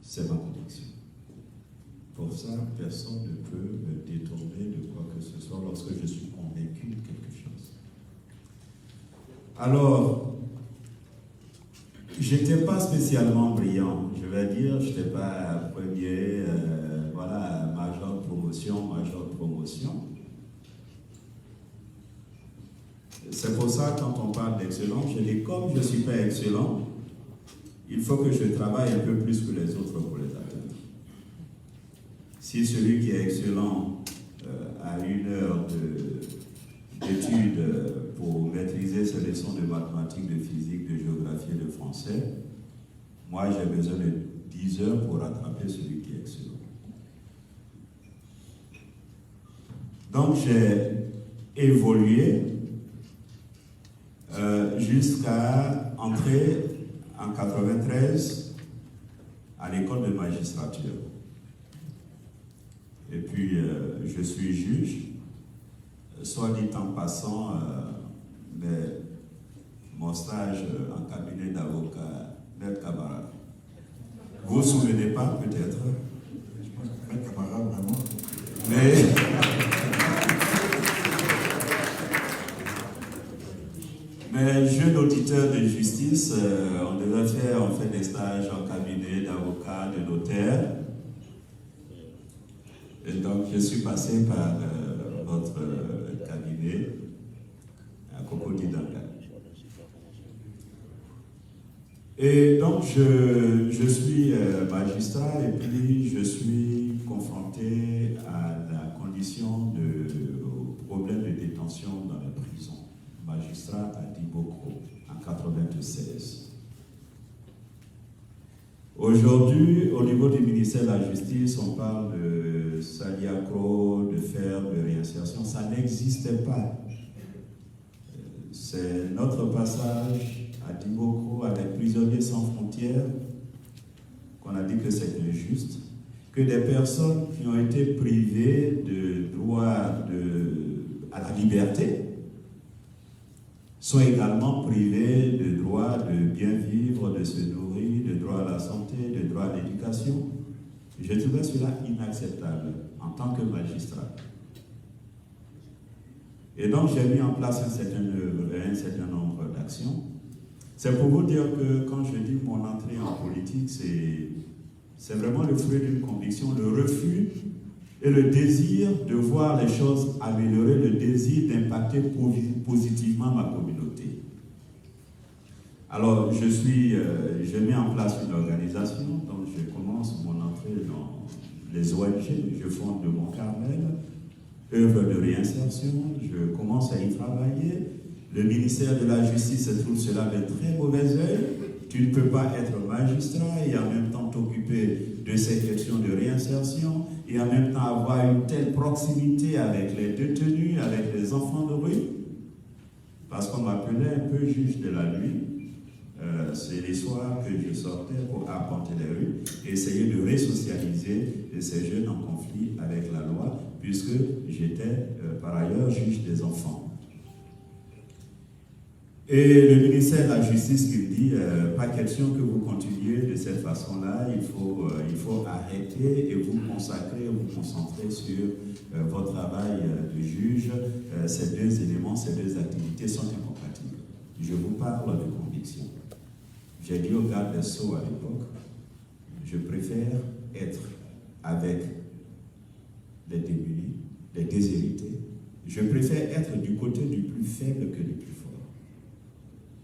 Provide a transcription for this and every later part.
c'est ma conviction. Pour ça, personne ne peut me détourner de quoi que ce soit lorsque je suis convaincu de quelque chose. Alors, je n'étais pas spécialement brillant, je vais dire, je n'étais pas premier, major de promotion. C'est pour ça, quand on parle d'excellence, je dis, comme je ne suis pas excellent, il faut que je travaille un peu plus que les autres pour les atteindre. Si celui qui est excellent a 1 heure d'études pour maîtriser ses leçons de mathématiques, de physique, de géographie et de français, moi j'ai besoin de 10 heures pour rattraper celui qui est excellent. Donc j'ai évolué jusqu'à entrer en 93 à l'école de magistrature. Et puis je suis juge. Soit dit en passant, mais mon stage en cabinet d'avocat, Maître Camara. Vous ne vous souvenez pas peut-être? Je pense que Maître Camara, vraiment. Mais jeune auditeur de justice, on devait faire, on fait des stages en cabinet d'avocat, de notaire. Et donc je suis passé par votre cabinet à Cocody-Danga. Et donc je suis magistrat et puis je suis confronté à la condition au problème de détention dans les prisons. Magistrat à Dibokro en 1996. Aujourd'hui, au niveau du ministère de la Justice, on parle de saliacro, de faire de réinsertion. Ça n'existait pas. C'est notre passage à Dibokro avec Prisonniers sans frontières qu'on a dit que c'est injuste, que des personnes qui ont été privées de droit à la liberté sont également privées de droit de bien vivre, de se nourrir, de droit à la santé, de droit à l'éducation. Je trouvais cela inacceptable en tant que magistrat. Et donc j'ai mis en place un certain nombre d'actions. C'est pour vous dire que quand je dis mon entrée en politique, c'est vraiment le fruit d'une conviction, le refus et le désir de voir les choses améliorer, le désir d'impacter positivement ma communauté. Alors, je mets en place une organisation, donc je commence mon entrée dans les ONG, je fonde de Mont-Carmel, œuvre de réinsertion, je commence à y travailler. Le ministère de la Justice trouve cela d'un très mauvais œil. Tu ne peux pas être magistrat et en même temps t'occuper de ces questions de réinsertion et en même temps avoir une telle proximité avec les détenus, avec les enfants de rue. Parce qu'on m'appelait un peu juge de la nuit. C'est les soirs que je sortais pour arpenter les rues et essayer de resocialiser ces jeunes en conflit avec la loi, puisque j'étais par ailleurs juge des enfants. Et le ministère de la Justice qui me dit, pas question que vous continuiez de cette façon-là, il faut arrêter et vous consacrer, vous concentrer sur votre travail de juge. Ces deux éléments, ces deux activités sont incompatibles. Je vous parle de conviction. J'ai dit au garde des Sceaux à l'époque, je préfère être avec les démunis, les déshérités. Je préfère être du côté du plus faible que du plus fort.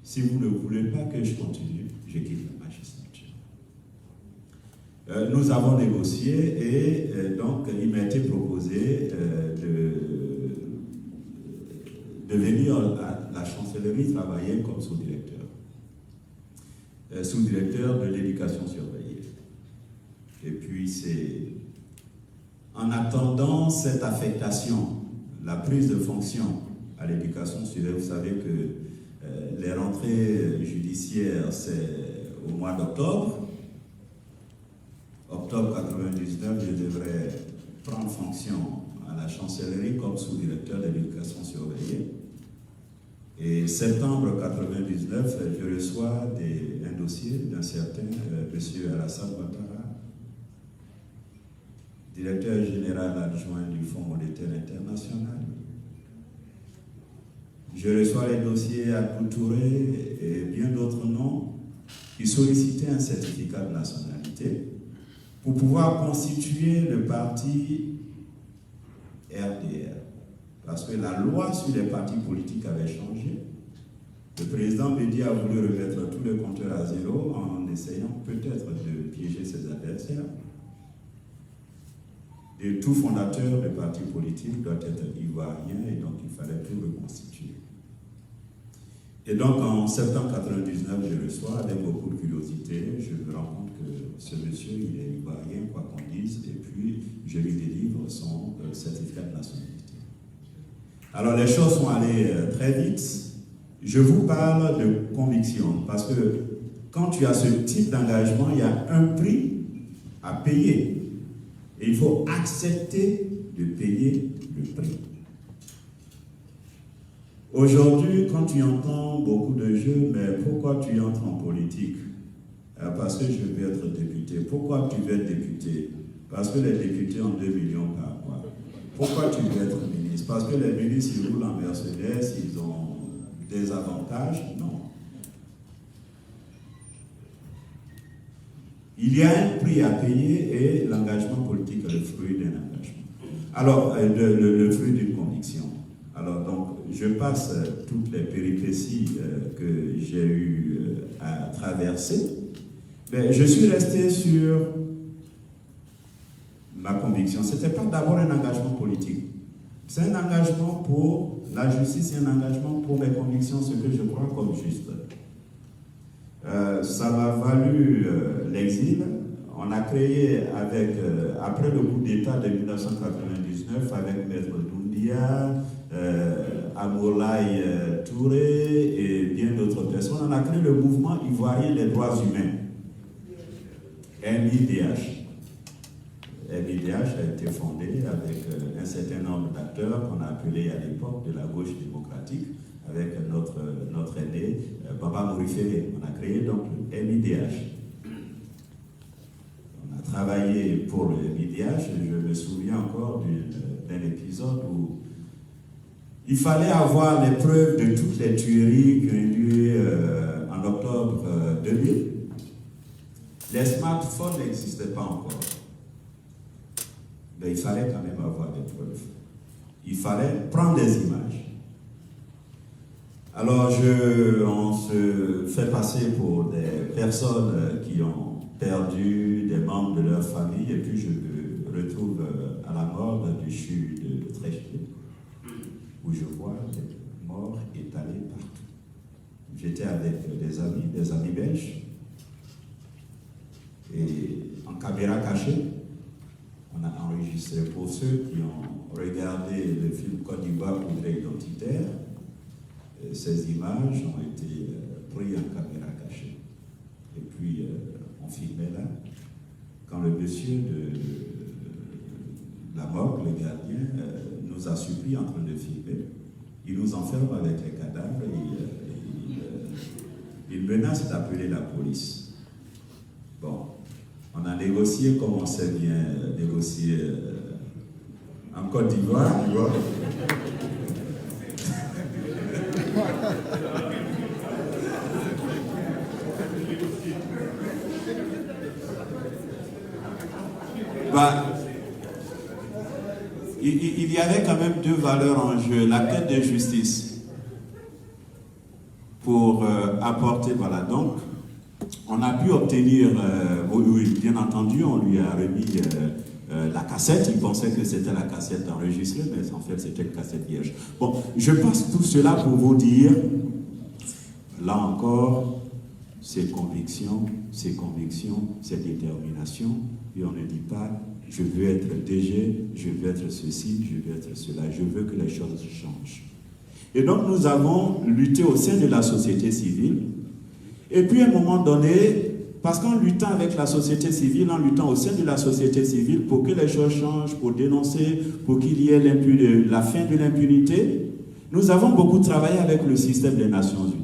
Si vous ne voulez pas que je continue, je quitte la magistrature. Nous avons négocié et donc il m'a été proposé de venir à la chancellerie travailler comme sous-directeur. Sous-directeur de l'éducation surveillée. Et puis c'est en attendant cette affectation, la prise de fonction à l'éducation surveillée, vous savez que les rentrées judiciaires, c'est au mois d'octobre. Octobre 99, je devrais prendre fonction à la chancellerie comme sous-directeur de l'éducation surveillée. Et septembre 99, je reçois un dossier d'un certain M. Alassane Ouattara, directeur général adjoint du Fonds monétaire international. Je reçois les dossiers à Touré et bien d'autres noms qui sollicitaient un certificat de nationalité pour pouvoir constituer le parti RDR. Parce que la loi sur les partis politiques avait changé. Le président Bédi a voulu remettre tous les compteurs à zéro en essayant peut-être de piéger ses adversaires. Et tout fondateur de parti politique doit être ivoirien et donc il fallait tout reconstituer. Et donc en septembre 1999, je reçois avec beaucoup de curiosité, je me rends compte que ce monsieur, il est ivoirien, quoi qu'on dise, et puis je lui délivre son certificat de nationalité. Alors les choses sont allées très vite. Je vous parle de conviction, parce que quand tu as ce type d'engagement, il y a un prix à payer. Et il faut accepter de payer le prix. Aujourd'hui, quand tu entends beaucoup de jeux, mais pourquoi tu entres en politique? Parce que je veux être député. Pourquoi tu veux être député? Parce que les députés ont 2 millions par mois. Pourquoi tu veux être ministre? Parce que les ministres, ils roulent en Mercedes, ils ont des avantages? Non. Il y a un prix à payer et l'engagement politique est le fruit d'un engagement. Alors, le fruit d'une conviction. Alors, donc, je passe toutes les péripéties que j'ai eu à traverser. Mais je suis resté sur ma conviction. Ce n'était pas d'abord un engagement politique. C'est un engagement pour la justice, c'est un engagement pour mes convictions, ce que je crois comme juste. Ça m'a valu l'exil. On a créé après le coup d'État de 1999 avec Maître Doumbia, Amoulaye Touré et bien d'autres personnes, on a créé le mouvement ivoirien des droits humains, MIDH. MIDH a été fondé avec un certain nombre d'acteurs qu'on a appelés à l'époque de la gauche démocratique, avec notre aîné, Baba Mouriféré. On a créé donc le MIDH. On a travaillé pour le MIDH, et je me souviens encore d'un épisode où il fallait avoir les preuves de toutes les tueries qui ont eu lieu en octobre 2000. Les smartphones n'existaient pas encore. Mais il fallait quand même avoir des preuves. Il fallait prendre des images. Alors, on se fait passer pour des personnes qui ont perdu des membres de leur famille, et puis je me retrouve à la mort du CHU de Tréchet, où je vois des morts étalés partout. J'étais avec des amis belges, et en caméra cachée, on a enregistré pour ceux qui ont regardé le film Côte d'Ivoire Portrait identitaire. Ces images ont été prises en caméra cachée. Et puis, on filmait là. Quand le monsieur de la morgue, le gardien, nous a supplié en train de filmer, il nous enferme avec les cadavres et il menace d'appeler la police. Bon, on a négocié comme on sait bien négocier en Côte d'Ivoire. Il y avait quand même deux valeurs en jeu, la quête de justice pour apporter, voilà, donc on a pu obtenir, oui, bien entendu, on lui a remis la cassette, il pensait que c'était la cassette enregistrée, mais en fait c'était une cassette vierge. Bon, je passe tout cela pour vous dire, là encore, ces convictions, ces déterminations, et on ne dit pas, je veux être DG, je veux être ceci, je veux être cela, je veux que les choses changent. Et donc nous avons lutté au sein de la société civile, et puis à un moment donné, parce qu'en luttant avec la société civile, en luttant au sein de la société civile pour que les choses changent, pour dénoncer, pour qu'il y ait la fin de l'impunité, nous avons beaucoup travaillé avec le système des Nations Unies.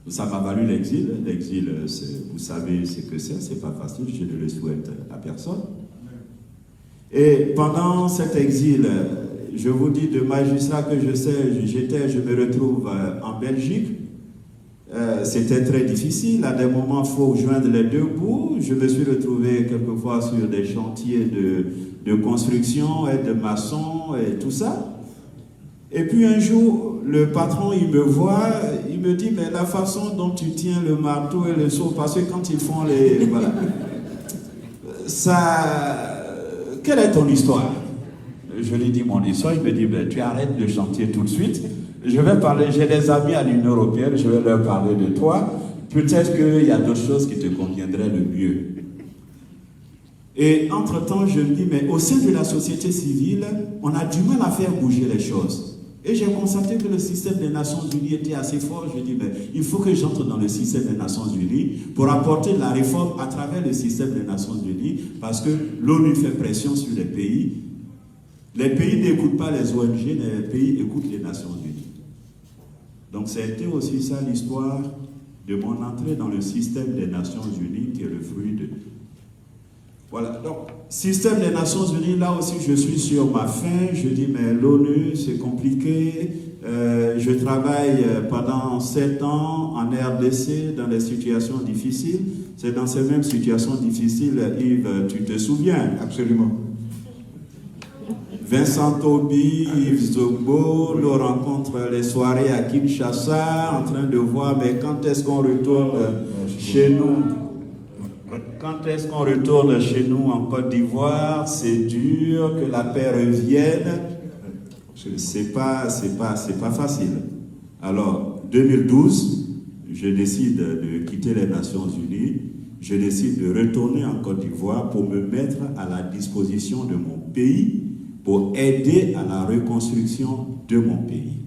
Ça m'a valu l'exil. L'exil, vous savez ce que c'est pas facile, je ne le souhaite à personne. Et pendant cet exil, je vous dis, de magistrat que je me retrouve en Belgique. C'était très difficile. À des moments, il faut joindre les deux bouts. Je me suis retrouvé quelquefois sur des chantiers de construction et de maçons et tout ça. Et puis un jour, le patron, il me voit, il me dit, mais la façon dont tu tiens le marteau et le seau, parce que quand ils font les... Voilà. Ça... Quelle est ton histoire? Je lui dis mon histoire, il me dit, ben, tu arrêtes le chantier tout de suite. Je vais parler, j'ai des amis à l'Union européenne, je vais leur parler de toi. Peut-être qu'il y a d'autres choses qui te conviendraient le mieux. Et entre-temps, je me dis, mais au sein de la société civile, on a du mal à faire bouger les choses. Et j'ai constaté que le système des Nations Unies était assez fort. Je dis, mais il faut que j'entre dans le système des Nations Unies pour apporter la réforme à travers le système des Nations Unies, parce que l'ONU fait pression sur les pays. Les pays n'écoutent pas les ONG, les pays écoutent les Nations Unies. Donc c'était aussi ça l'histoire de mon entrée dans le système des Nations Unies, qui est le fruit de... Voilà, donc, système des Nations Unies, là aussi je suis sur ma fin. Je dis, mais l'ONU, c'est compliqué. Je travaille pendant 7 ans en RDC dans des situations difficiles. C'est dans ces mêmes situations difficiles, Yves, tu te souviens? Absolument. Vincent Tobi, Yves Zogbo, nous rencontrons les soirées à Kinshasa, en train de voir, mais quand est-ce qu'on retourne chez nous? Quand est-ce qu'on retourne chez nous en Côte d'Ivoire? C'est dur, que la paix revienne. C'est pas facile. Alors, 2012, je décide de quitter les Nations Unies. Je décide de retourner en Côte d'Ivoire pour me mettre à la disposition de mon pays, pour aider à la reconstruction de mon pays.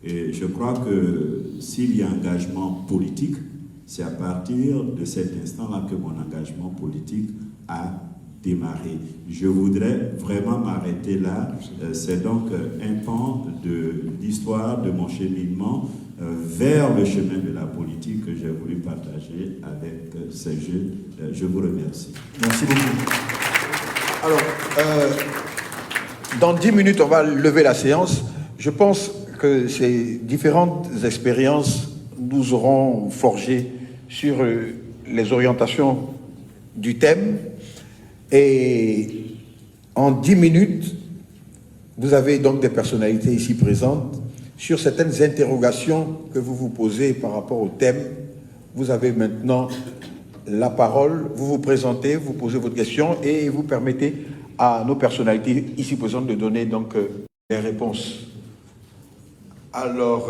Et je crois que s'il y a engagement politique, c'est à partir de cet instant-là que mon engagement politique a démarré. Je voudrais vraiment m'arrêter là. C'est donc un pan de l'histoire de mon cheminement vers le chemin de la politique que j'ai voulu partager avec ces jeunes. Je vous remercie. Merci beaucoup. Alors, dans 10 minutes, on va lever la séance. Je pense que ces différentes expériences nous auront forgé sur les orientations du thème. Et en 10 minutes, vous avez donc des personnalités ici présentes. Sur certaines interrogations que vous vous posez par rapport au thème, vous avez maintenant la parole. Vous vous présentez, vous posez votre question et vous permettez à nos personnalités ici présentes de donner donc les réponses. Alors,